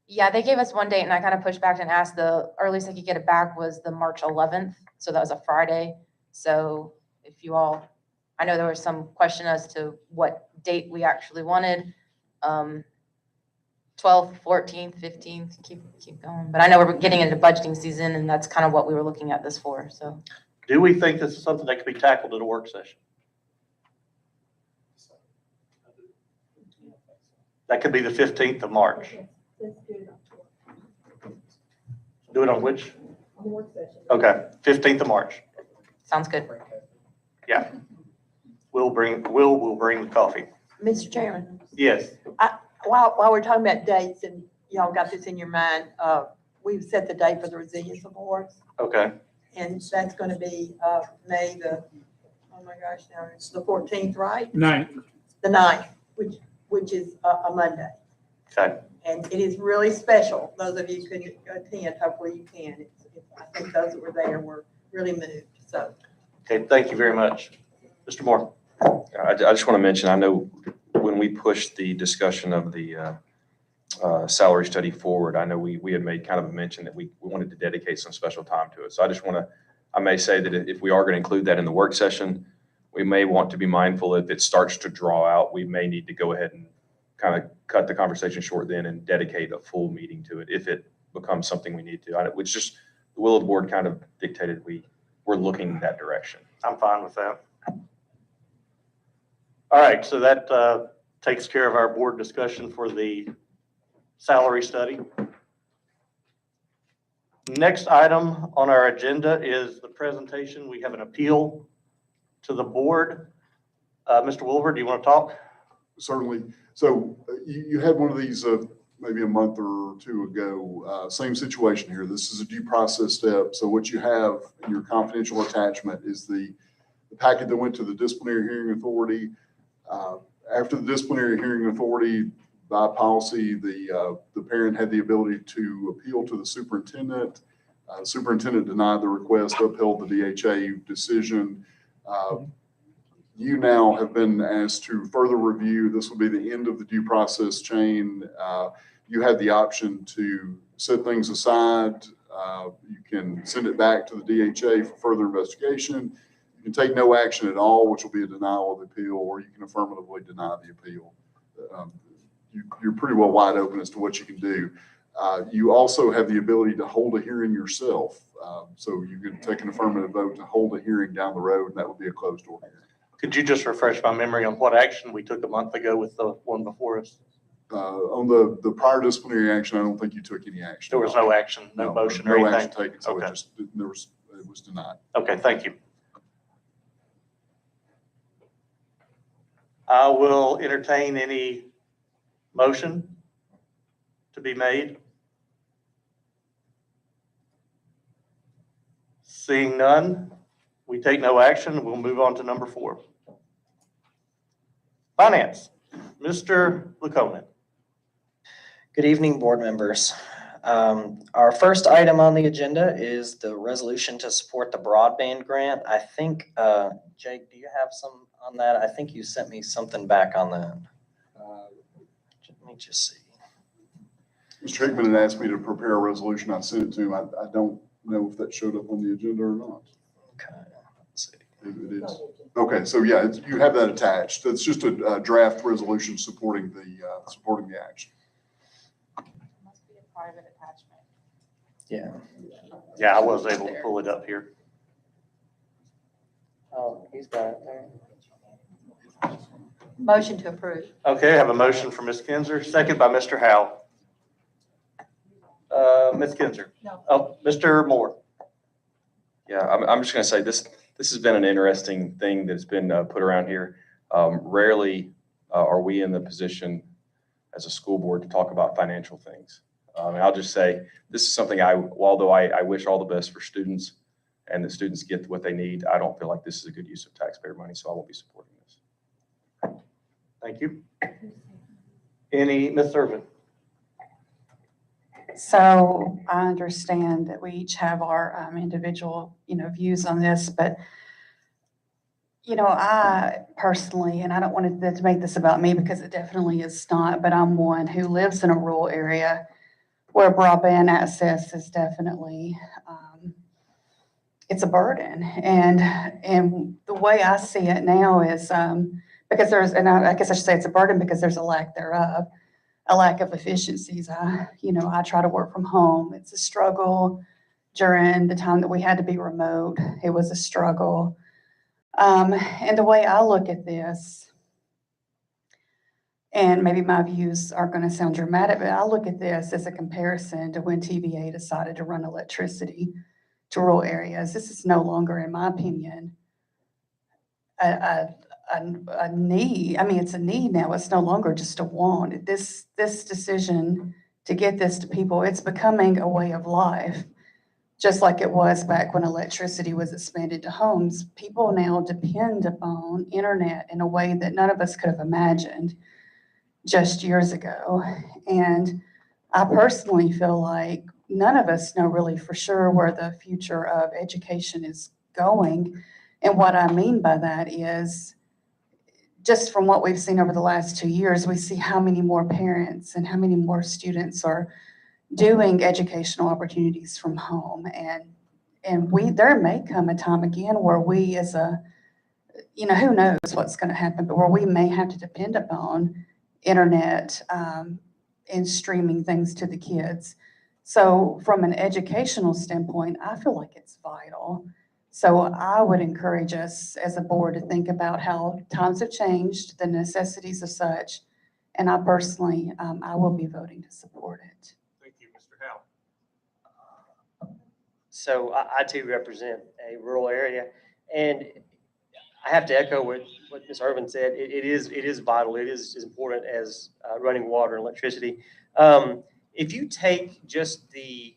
Yeah, they gave us one date and I kind of pushed back and asked, the earliest I could get it back was the March 11th. So that was a Friday. So if you all, I know there was some question as to what date we actually wanted. 12th, 14th, 15th, keep going. But I know we're getting into budgeting season and that's kind of what we were looking at this for, so. Do we think this is something that could be tackled at a work session? That could be the 15th of March. Let's do it Do it on which? on the work session. Okay, 15th of March. Sounds good. Yeah. We'll bring the coffee. Mr. Chairman, Yes. while we're talking about dates and y'all got this in your mind, we've set the date for the Resilience Awards. Okay. And that's going to be May oh my gosh, now it's the 14th, right? Ninth. The 9th, which is a Monday. Okay. And it is really special. Those of you who can attend, hopefully you can. I think those that were there were really moved, so. Okay, thank you very much. Mr. Moore. I just want to mention, I know when we pushed the discussion of the salary study forward, I know we had made kind of a mention that we wanted to dedicate some special time to it. So I just want to, I may say that if we are going to include that in the work session, we may want to be mindful if it starts to draw out, we may need to go ahead and kind of cut the conversation short then and dedicate a full meeting to it if it becomes something we need to. Which just the will of the board kind of dictated we're looking in that direction. I'm fine with that. All right, so that takes care of our board discussion for the salary study. Next item on our agenda is the presentation. We have an appeal to the board. Mr. Wilbur, do you want to talk? Certainly. So you had one of these maybe a month or two ago. Same situation here. This is a due process step. So what you have in your confidential attachment is the packet that went to the disciplinary hearing authority. After the disciplinary hearing authority, by policy, the parent had the ability to appeal to the superintendent. Superintendent denied the request, upheld the DHA decision. You now have been asked to further review. This will be the end of the due process chain. you have the option to set things aside. You can send it back to the DHA for further investigation. You can take no action at all, which will be a denial of appeal, or you can affirmatively deny the appeal. You're pretty well wide open as to what you can do. You also have the ability to hold a hearing yourself. So you could take an affirmative vote to hold a hearing down the road, and that would be a closed door hearing. Could you just refresh my memory on what action we took a month ago with the one before us? On the prior disciplinary action, I don't think you took any action. There was no action, no motion or No anything? action taken, so Okay. it was denied. Okay, thank you. I will entertain any motion to be made. Seeing none, we take no action. We'll move on to number 4. Finance, Mr. Laconin. Good evening, board members. Our first item on the agenda is the resolution to support the broadband grant. I think, Jake, do you have some on that? I think you sent me something back on that. Let me just see. Mr. Hickman had asked me to prepare a resolution. I sent it to him. I don't know if that showed up on the agenda or not. Okay, let's see. It is. Okay, so yeah, you have that attached. It's just a draft resolution supporting the action. Must be a private attachment. Yeah. Yeah, I was able to pull it up here. Oh, he's got it there. Motion to approve. Okay, I have a motion for Ms. Kinzer, second by Mr. Howell. Ms. Kinzer. No. Oh, Mr. Moore. Yeah, I'm just gonna say this has been an interesting thing that's been put around here. Rarely are we in the position as a school board to talk about financial things. And I'll just say, this is something although I wish all the best for students and the students get what they need, I don't feel like this is a good use of taxpayer money, so I won't be supporting this. Thank you. Ms. Irvin? So I understand that we each have our individual, views on this, but, I personally, and I don't want it to make this about me because it definitely is not, but I'm one who lives in a rural area where broadband access is definitely, it's a burden. And the way I see it now is because I guess I should say it's a burden because there's a lack thereof. A lack of efficiencies. I try to work from home. It's a struggle during the time that we had to be remote. It was a struggle. And the way I look at this, and maybe my views are going to sound dramatic, but I look at this as a comparison to when TVA decided to run electricity to rural areas. This is no longer, in my opinion, a need. I mean, it's a need now. It's no longer just a want. This decision to get this to people, it's becoming a way of life, just like it was back when electricity was expanded to homes. People now depend upon internet in a way that none of us could have imagined just years ago. And I personally feel like none of us know really for sure where the future of education is going. And what I mean by that is, just from what we've seen over the last 2 years, we see how many more parents and how many more students are doing educational opportunities from home. And there may come a time again where we as who knows what's going to happen, but where we may have to depend upon internet and streaming things to the kids. So from an educational standpoint, I feel like it's vital. So I would encourage us as a board to think about how times have changed, the necessities of such, and I personally, I will be voting to support it. Thank you, Mr. Howell. So I too represent a rural area, and I have to echo what Ms. Irvin said. It is vital. It is as important as running water and electricity. If you take just the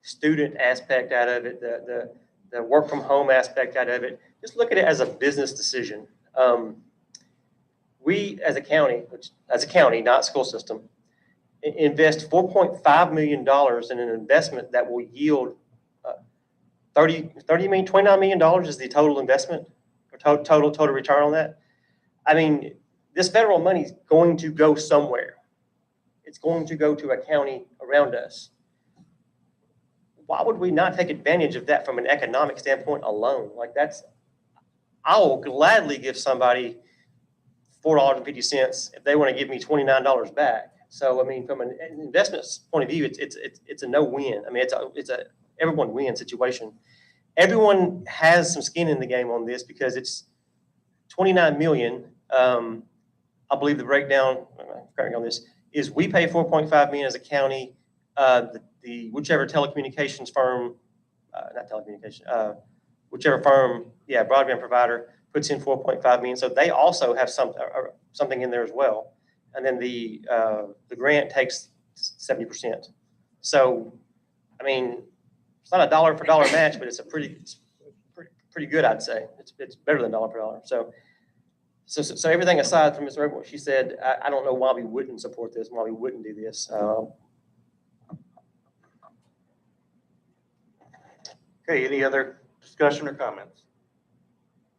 student aspect out of it, the work from home aspect out of it, just look at it as a business decision. We as a county, not school system, invest $4.5 million in an investment that will yield $29 million is the total investment, or total return on that. I mean, this federal money is going to go somewhere. it's going to go to a county around us. Why would we not take advantage of that from an economic standpoint alone? Like I will gladly give somebody $4.50 if they want to give me $29 back. So, I mean, from an investment point of view, it's a no-win. I mean, it's a everyone win situation. Everyone has some skin in the game on this because it's 29 million. I believe the breakdown, correct me on this, is we pay 4.5 million as a county. The whichever telecommunications firm, not telecommunication, whichever firm, yeah, broadband provider puts in 4.5 million. So they also have something in there as well. And then the grant takes 70%. So, I mean, it's not a dollar for dollar match, but it's pretty good, I'd say. It's better than dollar for dollar. So everything aside from Ms. Roper, what she said, I don't know why we wouldn't support this, why we wouldn't do this. Okay, any other discussion or comments?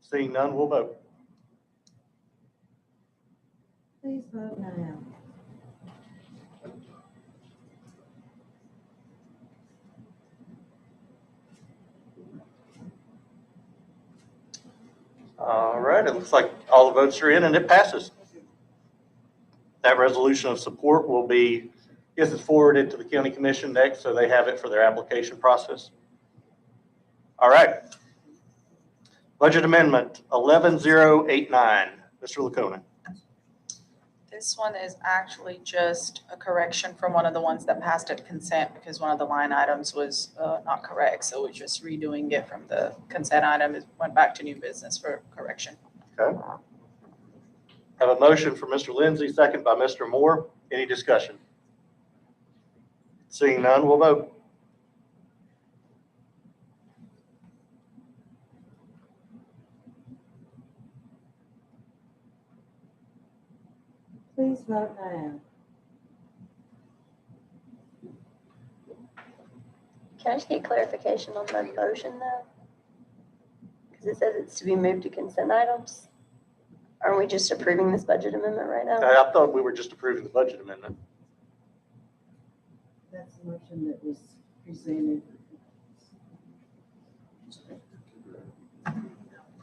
Seeing none, we'll vote. Please vote now. All right, it looks like all the votes are in and it passes. That resolution of support will be, I guess it's forwarded to the county commission next, so they have it for their application process. All right. Budget amendment 11089, Mr. Lacona. This one is actually just a correction from one of the ones that passed at consent because one of the line items was not correct. So we're just redoing it from the consent item. It went back to new business for correction. Okay. Have a motion from Mr. Lindsay, second by Mr. Moore. Any discussion? Seeing none, we'll vote. Please vote now. Can I just get clarification on the motion though? Because it says it's to be moved to consent items. Aren't we just approving this budget amendment right now? I thought we were just approving the budget amendment. That's the motion that was presented.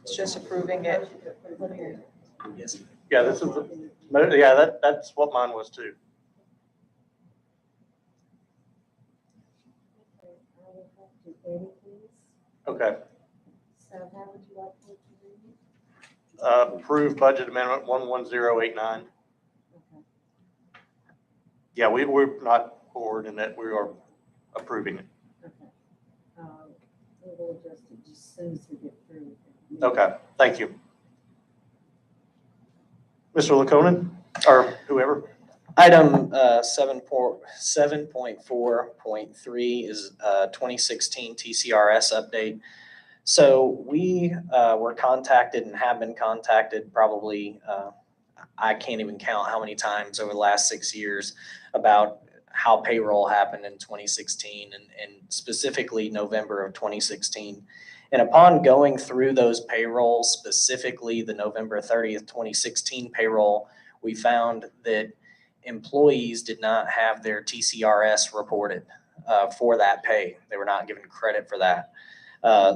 It's just approving it. Okay. Yeah, this is, yeah, that's what mine was too. Okay, I will have to edit this. Okay. So how would you like me to read it? Approve budget amendment 11089. Okay. Yeah, we're not forward in that we are approving it. Okay. We will adjust it just as soon as we get through. Okay, thank you. Mr. Laconin, or whoever. Item 7.4.3 is 2016 TCRS update. So we were contacted and have been contacted probably, I can't even count how many times over the last 6 years about how payroll happened in 2016 and specifically November of 2016. And upon going through those payrolls, specifically the November 30th, 2016 payroll, we found that employees did not have their TCRS reported for that pay. They were not given credit for that.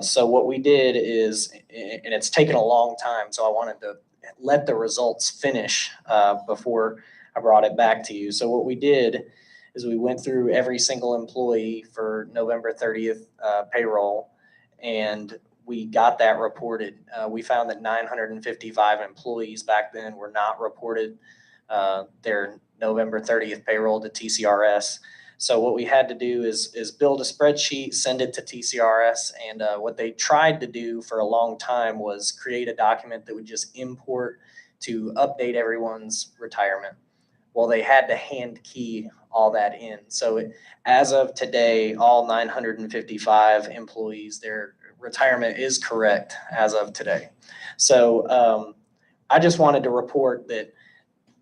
So what we did is, and it's taken a long time, so I wanted to let the results finish before I brought it back to you. So what we did is we went through every single employee for November 30th payroll, and we got that reported. We found that 955 employees back then were not reported their November 30th payroll to TCRS. So what we had to do is build a spreadsheet, send it to TCRS, and what they tried to do for a long time was create a document that would just import to update everyone's retirement. Well, they had to hand key all that in. So as of today, all 955 employees, their retirement is correct as of today. So I just wanted to report that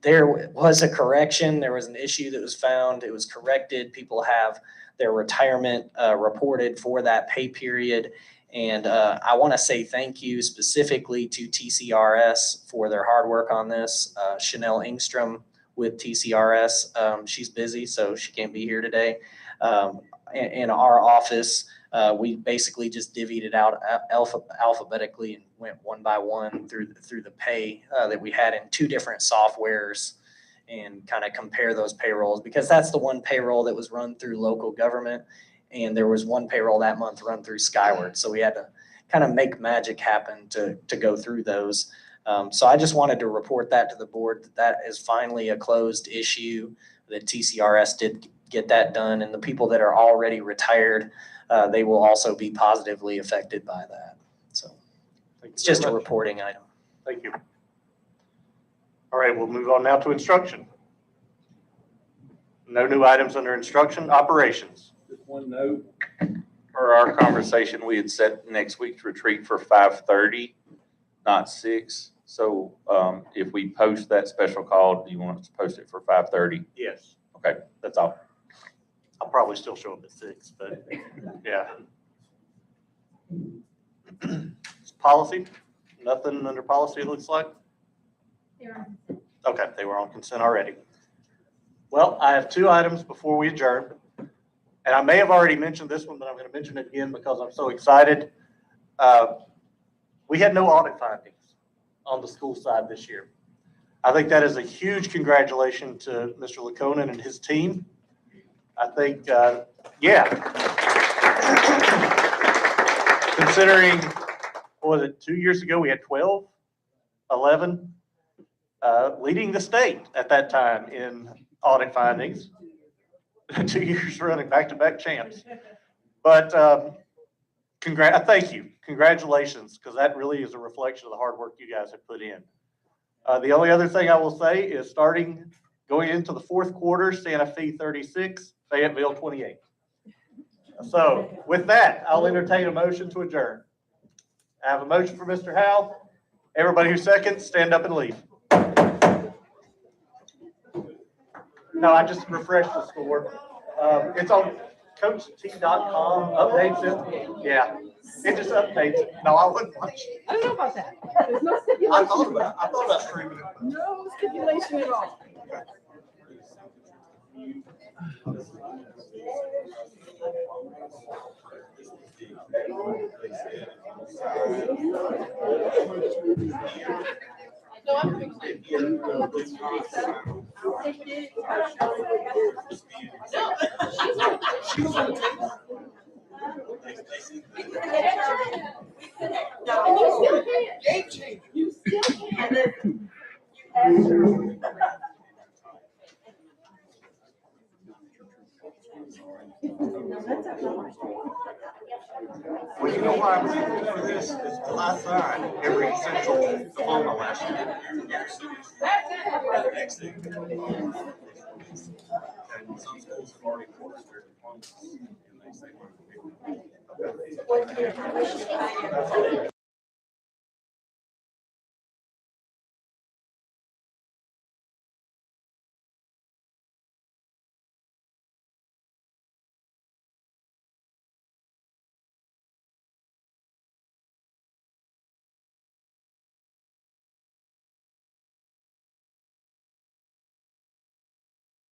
there was a correction. There was an issue that was found. It was corrected. People have their retirement reported for that pay period. And I want to say thank you specifically to TCRS for their hard work on this. Chanel Engstrom with TCRS. She's busy, so she can't be here today. In our office, we basically just divvied it out alphabetically and went one by one through the pay that we had in two different softwares and kind of compare those payrolls, because that's the one payroll that was run through local government, and there was one payroll that month run through Skyward. So we had to kind of make magic happen to go through those. So I just wanted to report that to the board, that is finally a closed issue, that TCRS did get that done, and the people that are already retired, they will also be positively affected by that. So it's just a reporting item. Thank you. All right, we'll move on now to instruction. No new items under instruction. Operations. Just one note, Per our conversation, we had set next week's retreat for 5:30, not 6. So if we post that special call, do you want us to post it for 5:30? Yes. Okay, that's all. I'll probably still show up at 6, but yeah. Policy, nothing under policy, it looks like. Okay, they were on consent already. Well, I have 2 items before we adjourn. And I may have already mentioned this one, but I'm going to mention it again because I'm so excited. We had no audit findings on the school side this year. I think that is a huge congratulations to Mr. Laconin and his team. I think, yeah. Considering, what was it, 2 years ago, we had 12, 11, leading the state at that time in audit findings. 2 years running, back-to-back champs. But thank you, congratulations, because that really is a reflection of the hard work you guys have put in. The only other thing I will say is going into the 4th quarter, Santa Fe 36, Fayetteville 28. So with that, I'll entertain a motion to adjourn. I have a motion for Mr. Howe. Everybody who seconds, stand up and leave. No, I just refreshed the score. It's on coacht.com, updates it. Yeah, it just updates it. No, I wouldn't watch it. I don't know about that. There's no stipulation. I thought about streaming it. No stipulation at all. No, I'm You still can. Well, you know why I'm looking for this? Is I signed every central diploma last year. And some schools have already forced their diplomas, and they say, well,